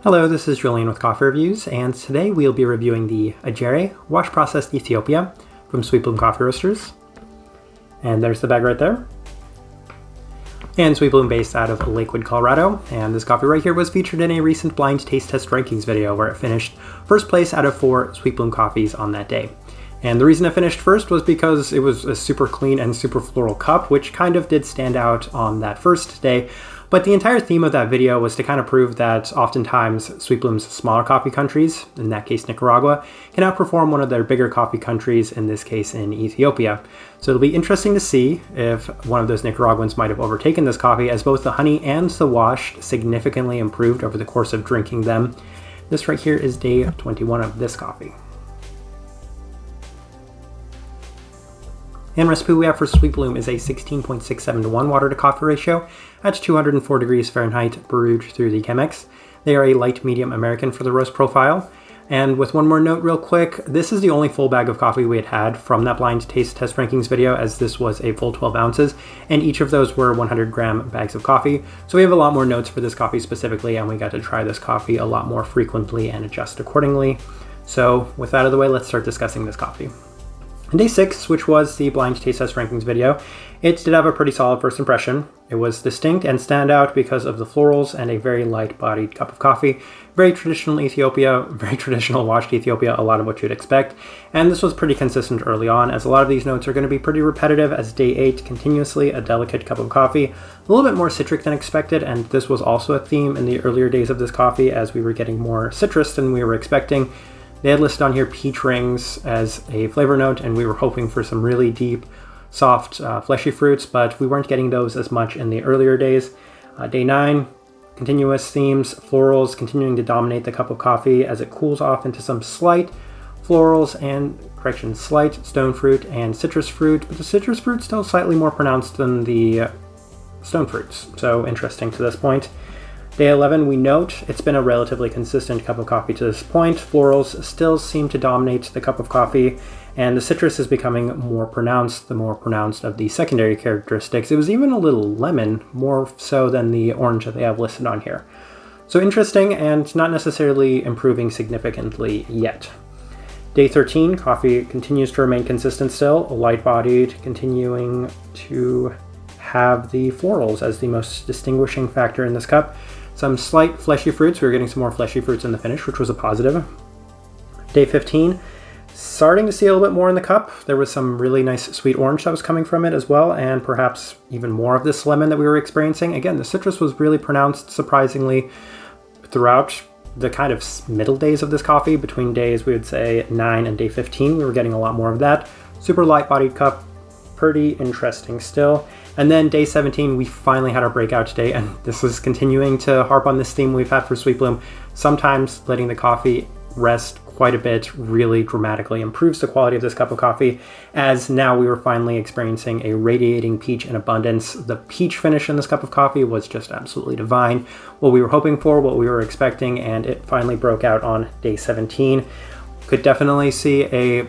Hello, this is Julian with Coffee Reviews, and today we'll be reviewing the Ajere Wash Processed Ethiopia from Sweet Bloom Coffee Roasters. And there's the bag right there. And Sweet Bloom based out of Lakewood, Colorado, and this coffee right here was featured in a recent blind taste test rankings video where it finished first place out of 4 Sweet Bloom coffees on that day. And the reason it finished first was because it was a super clean and super floral cup, which kind of did stand out on that first day. But the entire theme of that video was to kind of prove that oftentimes Sweet Bloom's smaller coffee countries, in that case Nicaragua, can outperform one of their bigger coffee countries, in this case in Ethiopia. So it'll be interesting to see if one of those Nicaraguans might have overtaken this coffee, as both the honey and the wash significantly improved over the course of drinking them. This right here is day 21 of this coffee. And recipe we have for Sweet Bloom is a 16.67 to 1 water to coffee ratio at 204 degrees Fahrenheit brewed through the Chemex. They are a light medium American for the roast profile. And with one more note real quick, this is the only full bag of coffee we had from that blind taste test rankings video, as this was a full 12 ounces, and each of those were 100 gram bags of coffee. So we have a lot more notes for this coffee specifically, and we got to try this coffee a lot more frequently and adjust accordingly. So with that out of the way, let's start discussing this coffee. On day 6, which was the blind taste test rankings video, it did have a pretty solid first impression. It was distinct and stand out because of the florals and a very light-bodied cup of coffee. Very traditional Ethiopia, very traditional washed Ethiopia, a lot of what you'd expect. And this was pretty consistent early on, as a lot of these notes are going to be pretty repetitive, as day 8, continuously a delicate cup of coffee. A little bit more citric than expected, and this was also a theme in the earlier days of this coffee, as we were getting more citrus than we were expecting. They had listed on here peach rings as a flavor note, and we were hoping for some really deep, soft, fleshy fruits, but we weren't getting those as much in the earlier days. Day 9, continuous themes, florals continuing to dominate the cup of coffee as it cools off into some slight florals and, slight stone fruit and citrus fruit, but the citrus fruit still slightly more pronounced than the stone fruits, so interesting to this point. Day 11, we note it's been a relatively consistent cup of coffee to this point. Florals still seem to dominate the cup of coffee, and the citrus is becoming more pronounced, the more pronounced of the secondary characteristics. It was even a little lemon, more so than the orange that they have listed on here. So interesting, and not necessarily improving significantly yet. Day 13, coffee continues to remain consistent still, light-bodied, continuing to have the florals as the most distinguishing factor in this cup. Some slight fleshy fruits. We were getting some more fleshy fruits in the finish, which was a positive. Day 15, starting to see a little bit more in the cup. There was some really nice sweet orange that was coming from it as well, and perhaps even more of this lemon that we were experiencing. Again, the citrus was really pronounced, surprisingly, throughout the kind of middle days of this coffee. Between days, we would say 9 and day 15, we were getting a lot more of that. Super light-bodied cup, pretty interesting still. And then day 17, we finally had our breakout day, and this is continuing to harp on this theme we've had for Sweet Bloom. Sometimes letting the coffee rest quite a bit really dramatically improves the quality of this cup of coffee, as now we were finally experiencing a radiating peach in abundance. The peach finish in this cup of coffee was just absolutely divine. What we were hoping for, what we were expecting, and it finally broke out on day 17. Could definitely see a...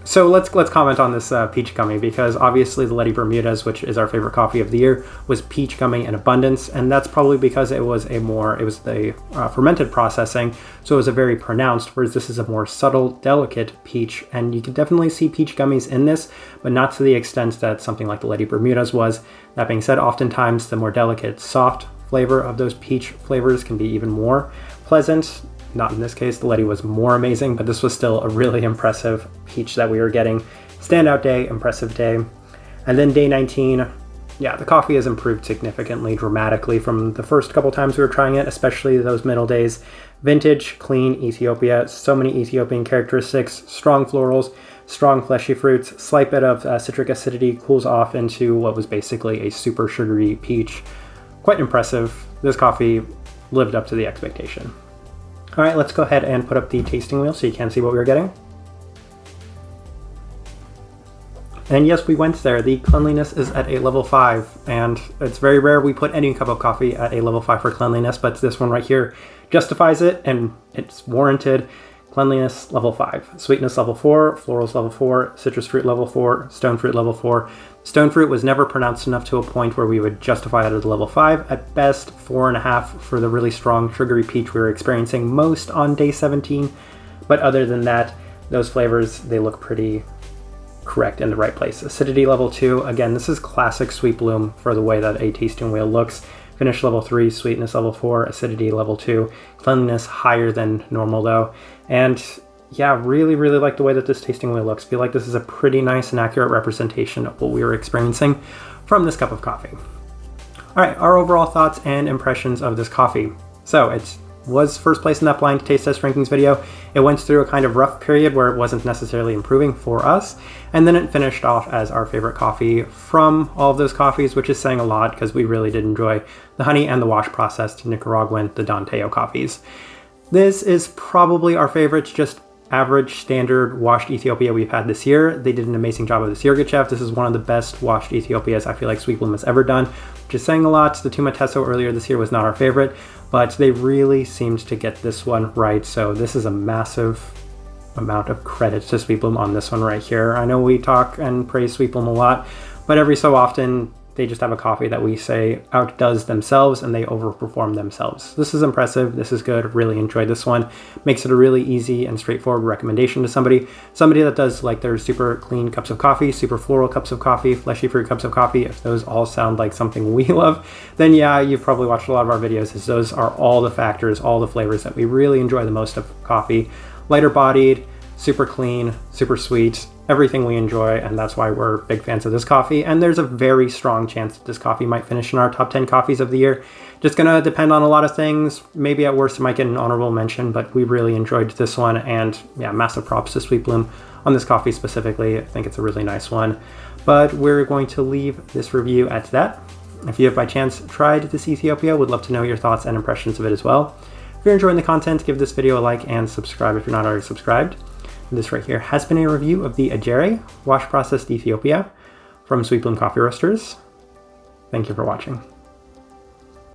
So let's comment on this peach gummy, because obviously the Lady Bermudas, which is our favorite coffee of the year, was peach gummy in abundance, and that's probably because it was the fermented processing, so it was a very pronounced, whereas this is a more subtle, delicate peach, and you can definitely see peach gummies in this, but not to the extent that something like the Lady Bermudas was. That being said, oftentimes the more delicate, soft flavor of those peach flavors can be even more pleasant. Not in this case, the Lady was more amazing, but this was still a really impressive peach that we were getting. Standout day, impressive day. And then day 19, yeah, the coffee has improved significantly, dramatically from the first couple times we were trying it, especially those middle days. Vintage, clean Ethiopia, so many Ethiopian characteristics, strong florals, strong fleshy fruits, slight bit of citric acidity, cools off into what was basically a super sugary peach. Quite impressive. This coffee lived up to the expectation. All right, let's go ahead and put up the tasting wheel so you can see what we were getting. And yes, we went there. The cleanliness is at a level 5, and it's very rare we put any cup of coffee at a level 5 for cleanliness, but this one right here justifies it, and it's warranted. Cleanliness, level 5. Sweetness, level 4. Florals, level 4. Citrus fruit, level 4. Stone fruit, level 4. Stone fruit was never pronounced enough to a point where we would justify it as a level 5. At best, 4.5 for the really strong sugary peach we were experiencing most on day 17. But other than that, those flavors, they look pretty correct in the right place. Acidity, level 2. Again, this is classic Sweet Bloom for the way that a tasting wheel looks. Finish, level 3. Sweetness, level 4. Acidity, level 2. Cleanliness, higher than normal though. And yeah, really like the way that this tasting wheel looks. Feel like this is a pretty nice and accurate representation of what we were experiencing from this cup of coffee. All right, our overall thoughts and impressions of this coffee. So it was first place in that blind taste test rankings video. It went through a kind of rough period where it wasn't necessarily improving for us, and then it finished off as our favorite coffee from all of those coffees, which is saying a lot because we really did enjoy the honey and the wash processed Nicaraguan, the Don Teo coffees. This is probably our favorite, just average standard washed Ethiopia we've had this year. They did an amazing job of this Yirgacheffe. This is one of the best washed Ethiopias I feel like Sweet Bloom has ever done, which is saying a lot. The Tumateso earlier this year was not our favorite, but they really seemed to get this one right. So this is a massive amount of credit to Sweet Bloom on this one right here. I know we talk and praise Sweet Bloom a lot, but every so often they just have a coffee that we say outdoes themselves and they overperform themselves. This is impressive. This is good. Really enjoyed this one. Makes it a really easy and straightforward recommendation to somebody that does like their super clean cups of coffee, super floral cups of coffee, fleshy fruit cups of coffee. If those all sound like something we love, then yeah, you've probably watched a lot of our videos, as those are all the factors, all the flavors that we really enjoy the most of coffee. Lighter bodied, super clean, super sweet, everything we enjoy, and that's why we're big fans of this coffee. And there's a very strong chance that this coffee might finish in our top 10 coffees of the year. Just gonna depend on a lot of things. Maybe at worst it might get an honorable mention, but we really enjoyed this one, and yeah, massive props to Sweet Bloom on this coffee specifically. I think it's a really nice one. But we're going to leave this review at that. If you have by chance tried this Ethiopia, would love to know your thoughts and impressions of it as well. If you're enjoying the content, give this video a like and subscribe if you're not already subscribed. This right here has been a review of the Ajere wash processed Ethiopia from Sweet Bloom Coffee Roasters. Thank you for watching.